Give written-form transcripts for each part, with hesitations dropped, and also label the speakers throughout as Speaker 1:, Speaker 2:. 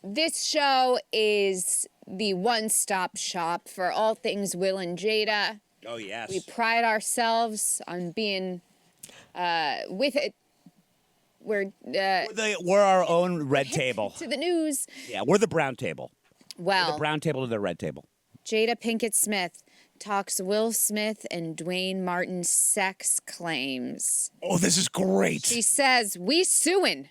Speaker 1: This show is the one-stop shop for all things Will and Jada.
Speaker 2: Oh, yes.
Speaker 1: We pride ourselves on being with it. We're
Speaker 2: our own red table.
Speaker 1: to the news.
Speaker 2: Yeah, we're the brown table.
Speaker 1: Well,
Speaker 2: We're the brown table to the red table.
Speaker 1: Jada Pinkett Smith talks Will Smith and Dwayne Martin's sex claims.
Speaker 2: Oh, this is great.
Speaker 1: She says, "We suing."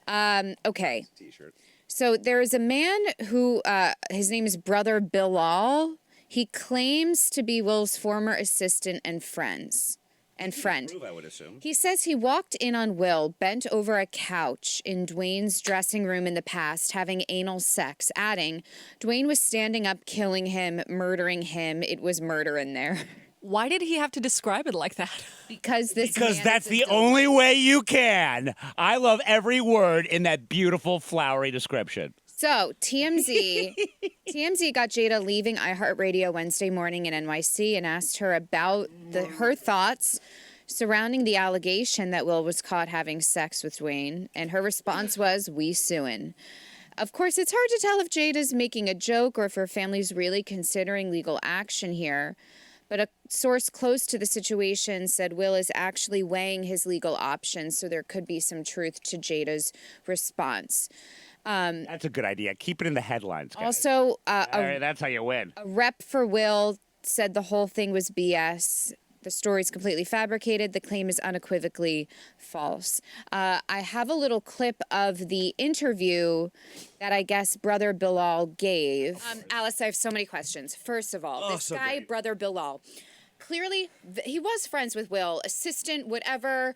Speaker 1: Okay.
Speaker 2: T-shirt.
Speaker 1: So there is a man who, his name is Brother Bilal. He claims to be Will's former assistant and friend.
Speaker 2: I would assume.
Speaker 1: He says he walked in on Will bent over a couch in Dwayne's dressing room in the past, having anal sex, adding, Dwayne was standing up, killing him, murdering him. It was murder in there.
Speaker 3: Why did he have to describe it like that?
Speaker 1: Because
Speaker 2: that's the only way you can. I love every word in that beautiful flowery description.
Speaker 1: So TMZ got Jada leaving iHeartRadio Wednesday morning in NYC and asked her about her thoughts surrounding the allegation that Will was caught having sex with Dwayne, and her response was, "We suing." Of course, it's hard to tell if Jada's making a joke or if her family's really considering legal action here. But a source close to the situation said Will is actually weighing his legal options, so there could be some truth to Jada's response.
Speaker 2: That's a good idea. Keep it in the headlines, guys.
Speaker 1: Also,
Speaker 2: All right, that's how you win.
Speaker 1: a rep for Will said the whole thing was BS. The story's completely fabricated. The claim is unequivocally false. I have a little clip of the interview that I guess Brother Bilal gave. Alice, I have so many questions. First of all, this guy,
Speaker 2: great.
Speaker 1: Brother Bilal, clearly he was friends with Will, assistant, whatever.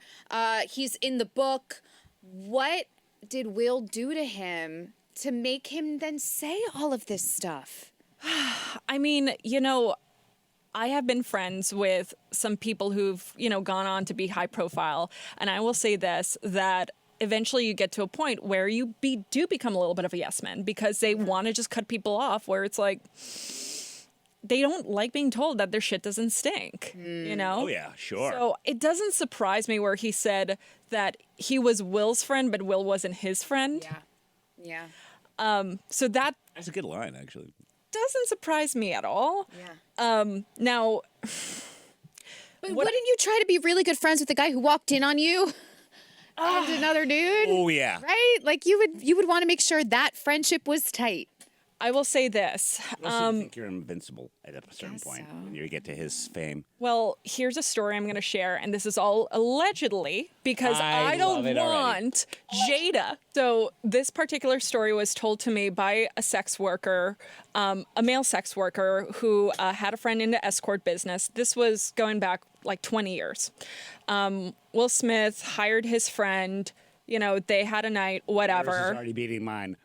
Speaker 1: He's in the book. What did Will do to him to make him then say all of this stuff?
Speaker 3: I mean, I have been friends with some people who've, gone on to be high profile. And I will say this, that eventually you get to a point where you do become a little bit of a yes man because they want to just cut people off where it's like, they don't like being told that their shit doesn't stink,
Speaker 2: Oh, yeah, sure.
Speaker 3: So it doesn't surprise me where he said that he was Will's friend, but Will wasn't his friend.
Speaker 1: Yeah.
Speaker 3: So that
Speaker 2: That's a good line, actually.
Speaker 3: doesn't surprise me at all.
Speaker 1: Yeah.
Speaker 3: Now,
Speaker 1: But wouldn't you try to be really good friends with the guy who walked in on you and another dude?
Speaker 2: Oh, yeah.
Speaker 1: Right? Like you would want to make sure that friendship was tight.
Speaker 3: I will say this.
Speaker 2: You also think you're invincible at a certain
Speaker 1: guess
Speaker 2: point
Speaker 1: so.
Speaker 2: when you get to his fame.
Speaker 3: Well, here's a story I'm going to share, and this is all allegedly because
Speaker 2: I
Speaker 3: I don't
Speaker 2: love it already.
Speaker 3: want Jada. So this particular story was told to me by a sex worker, a male sex worker who had a friend in the escort business. This was going back like 20 years. Will Smith hired his friend. They had a night, whatever.
Speaker 2: Yours is already beating mine.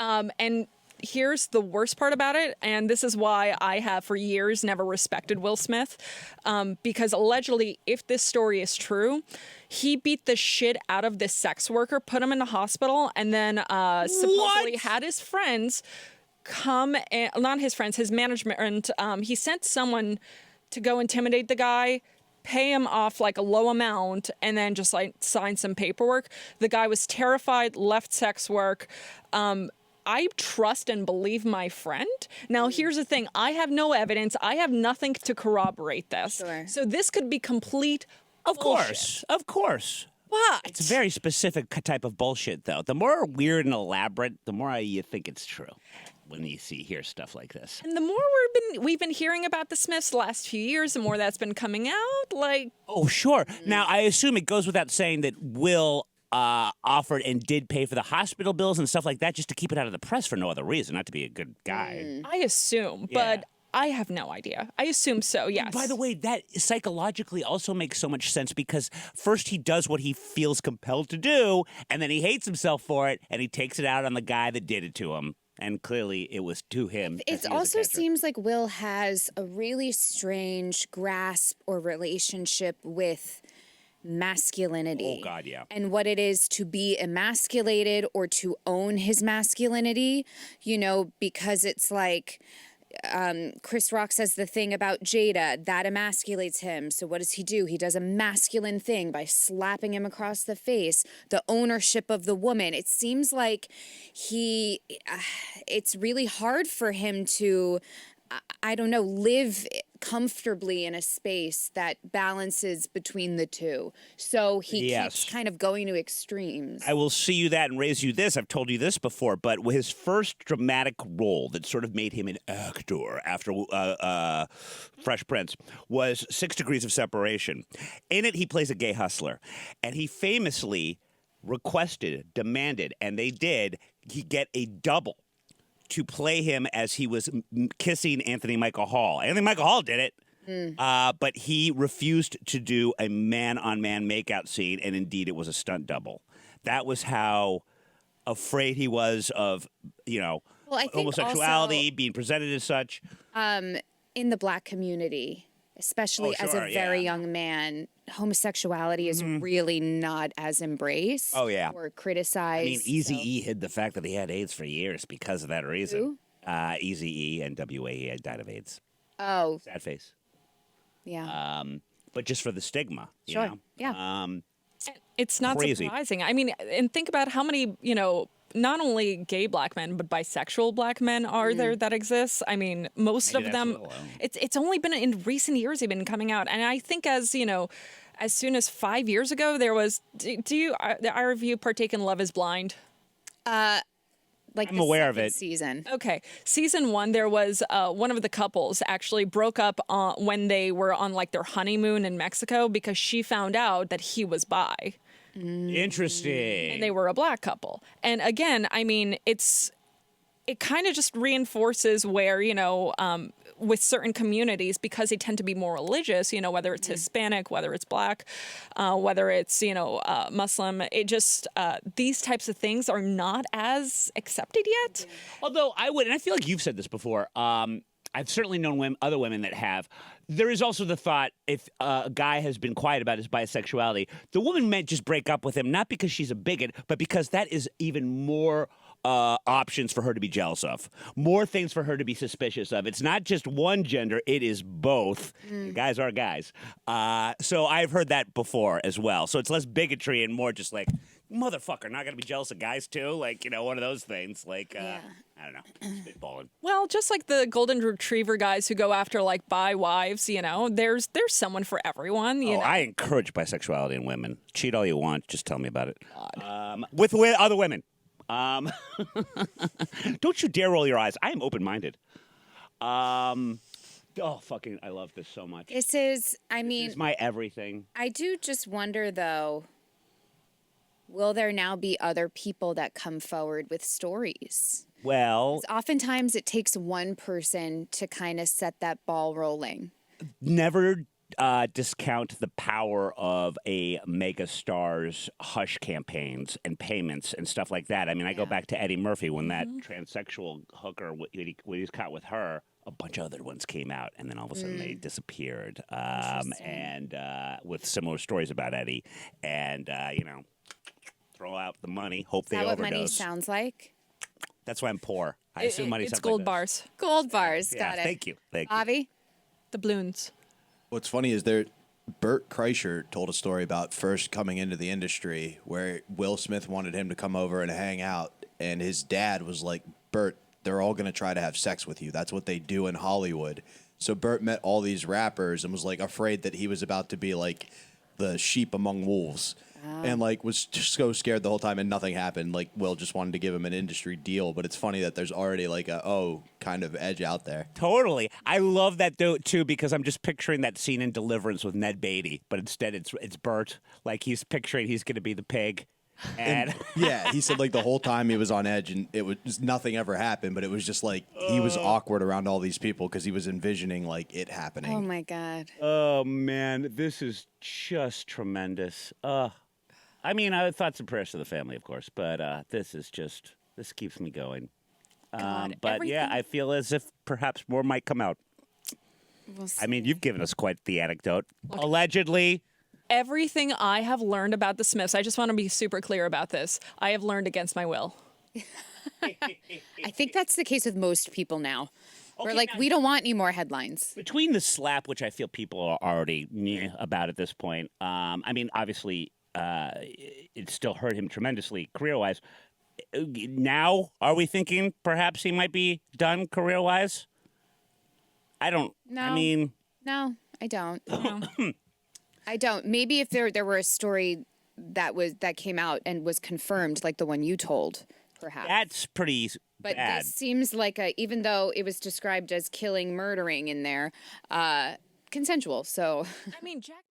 Speaker 3: And here's the worst part about it, and this is why I have for years never respected Will Smith, because allegedly, if this story is true, he beat the shit out of this sex worker, put him in the hospital, and then supposedly had his friends come, not his friends, his management, he sent someone to go intimidate the guy, pay him off like a low amount, and then just like sign some paperwork. The guy was terrified, left sex work. I trust and believe my friend. Now, here's the thing. I have no evidence. I have nothing to corroborate this.
Speaker 1: Sure.
Speaker 3: So this could be complete
Speaker 2: Of
Speaker 3: bullshit.
Speaker 2: course.
Speaker 3: But
Speaker 2: It's a very specific type of bullshit, though. The more weird and elaborate, the more you think it's true when you hear stuff like this.
Speaker 3: and the more we've been hearing about the Smiths the last few years, the more that's been coming out. Like,
Speaker 2: Oh, sure. Now, I assume it goes without saying that Will offered and did pay for the hospital bills and stuff like that just to keep it out of the press for no other reason, not to be a good guy.
Speaker 3: I assume, but I have no idea. I assume so, yes.
Speaker 2: By the way, that psychologically also makes so much sense because first he does what he feels compelled to do, and then he hates himself for it, and he takes it out on the guy that did it to him. And clearly it was to him.
Speaker 1: It also seems like Will has a really strange grasp or relationship with masculinity.
Speaker 2: Oh, God, yeah.
Speaker 1: And what it is to be emasculated or to own his masculinity, because it's like Chris Rock says the thing about Jada, that emasculates him. So what does he do? He does a masculine thing by slapping him across the face. The ownership of the woman. It seems like it's really hard for him to, I don't know, live comfortably in a space that balances between the two. So he keeps kind of going to extremes.
Speaker 2: I will see you that and raise you this. I've told you this before, but his first dramatic role that sort of made him an actor after Fresh Prince was 6 Degrees of Separation. In it, he plays a gay hustler, and he famously requested, demanded, and they did, he get a double to play him as he was kissing Anthony Michael Hall. Anthony Michael Hall did it, but he refused to do a man-on-man makeout scene, and indeed it was a stunt double. That was how afraid he was of, homosexuality, being presented as such.
Speaker 1: In the Black community, especially as a very young man, homosexuality is really not as embraced or criticized.
Speaker 2: I mean, Eazy-E hid the fact that he had AIDS for years because of that reason. Eazy-E, NWA, he had died of AIDS.
Speaker 1: Oh.
Speaker 2: Sad face.
Speaker 1: Yeah.
Speaker 2: But just for the stigma,
Speaker 1: Sure.
Speaker 2: you know?
Speaker 1: Yeah.
Speaker 3: It's not
Speaker 2: Crazy.
Speaker 3: surprising. I mean, and think about how many, not only gay Black men, but bisexual Black men are there that exist. I mean, most
Speaker 2: Maybe
Speaker 3: of
Speaker 2: that's
Speaker 3: them,
Speaker 2: a little low.
Speaker 3: it's only been in recent years they've been coming out. And I think as soon as 5 years ago, there was, do either of you partake in Love is Blind?
Speaker 1: Like
Speaker 2: I'm
Speaker 1: the
Speaker 2: aware of
Speaker 1: second
Speaker 2: it.
Speaker 1: season.
Speaker 3: Okay. Season 1, there was one of the couples actually broke up when they were on like their honeymoon in Mexico because she found out that he was bi.
Speaker 2: Interesting.
Speaker 3: And they were a Black couple. And again, I mean, it kind of just reinforces where, with certain communities, because they tend to be more religious, whether it's Hispanic, whether it's Black, whether it's, Muslim, it just, these types of things are not as accepted yet.
Speaker 2: Although I would, and I feel like you've said this before, I've certainly known other women that have. There is also the thought, if a guy has been quiet about his bisexuality, the woman might just break up with him, not because she's a bigot, but because that is even more options for her to be jealous of, more things for her to be suspicious of. It's not just one gender, it is both. Guys are guys. So I've heard that before as well. So it's less bigotry and more just like, motherfucker, not gonna be jealous of guys too? Like, one of those things. Like, I don't know, spitballing.
Speaker 3: Well, just like the golden retriever guys who go after like bi wives, there's someone for everyone. You know?
Speaker 2: I encourage bisexuality in women. Cheat all you want, just tell me about it. With other women. Don't you dare roll your eyes. I am open-minded. Fucking, I love this so much.
Speaker 1: This is
Speaker 2: my everything.
Speaker 1: I do just wonder, though, will there now be other people that come forward with stories?
Speaker 2: Well,
Speaker 1: Oftentimes it takes one person to kind of set that ball rolling.
Speaker 2: never discount the power of a mega star's hush campaigns and payments and stuff like that. I mean, I go back to Eddie Murphy when that transsexual hooker, when he was caught with her, a bunch of other ones came out, and then all of a sudden they disappeared. And with similar stories about Eddie, and throw out the money, hope they
Speaker 1: Is that
Speaker 2: overdose.
Speaker 1: what money sounds like?
Speaker 2: That's why I'm poor. I assume money
Speaker 3: It's
Speaker 2: sounds
Speaker 3: gold
Speaker 2: like this.
Speaker 3: bars,
Speaker 1: Gold bars.
Speaker 2: Yeah,
Speaker 1: Got it.
Speaker 2: thank you.
Speaker 1: Avi?
Speaker 3: the balloons.
Speaker 4: What's funny is Bert Kreischer told a story about first coming into the industry where Will Smith wanted him to come over and hang out, and his dad was like, Bert, they're all going to try to have sex with you. That's what they do in Hollywood. So Bert met all these rappers and was like afraid that he was about to be like the sheep among wolves. And like was just so scared the whole time, and nothing happened. Like Will just wanted to give him an industry deal, but it's funny that there's already like a kind of edge out there.
Speaker 2: Totally. I love that too, because I'm just picturing that scene in Deliverance with Ned Beatty, but instead it's Bert. Like he's picturing he's going to be the pig. And
Speaker 4: Yeah, he said like the whole time he was on edge, and it was nothing ever happened, but it was just like he was awkward around all these people because he was envisioning like it happening.
Speaker 1: Oh, my God.
Speaker 2: oh man, this is just tremendous. I mean, thoughts and prayers to the family, of course, but this keeps me going.
Speaker 3: God,
Speaker 2: But yeah,
Speaker 3: everything-
Speaker 2: I feel as if perhaps more might come out.
Speaker 1: We'll
Speaker 2: I mean,
Speaker 1: see.
Speaker 2: you've given us quite the anecdote. Allegedly.
Speaker 3: Everything I have learned about the Smiths, I just want to be super clear about this. I have learned against my will.
Speaker 1: I think that's the case with most people now. We're
Speaker 2: Okay,
Speaker 1: like,
Speaker 2: now-
Speaker 1: we don't want any more headlines.
Speaker 2: Between the slap, which I feel people are already meh about at this point, I mean, obviously, it still hurt him tremendously career-wise. Now, are we thinking perhaps he might be done career-wise? I don't. I
Speaker 1: No.
Speaker 2: mean,
Speaker 1: No, I don't. I don't. Maybe if there were a story that came out and was confirmed, like the one you told, perhaps.
Speaker 2: that's pretty
Speaker 1: But
Speaker 2: bad.
Speaker 1: this seems like even though it was described as killing, murdering in there, consensual. So
Speaker 3: I mean, Jack.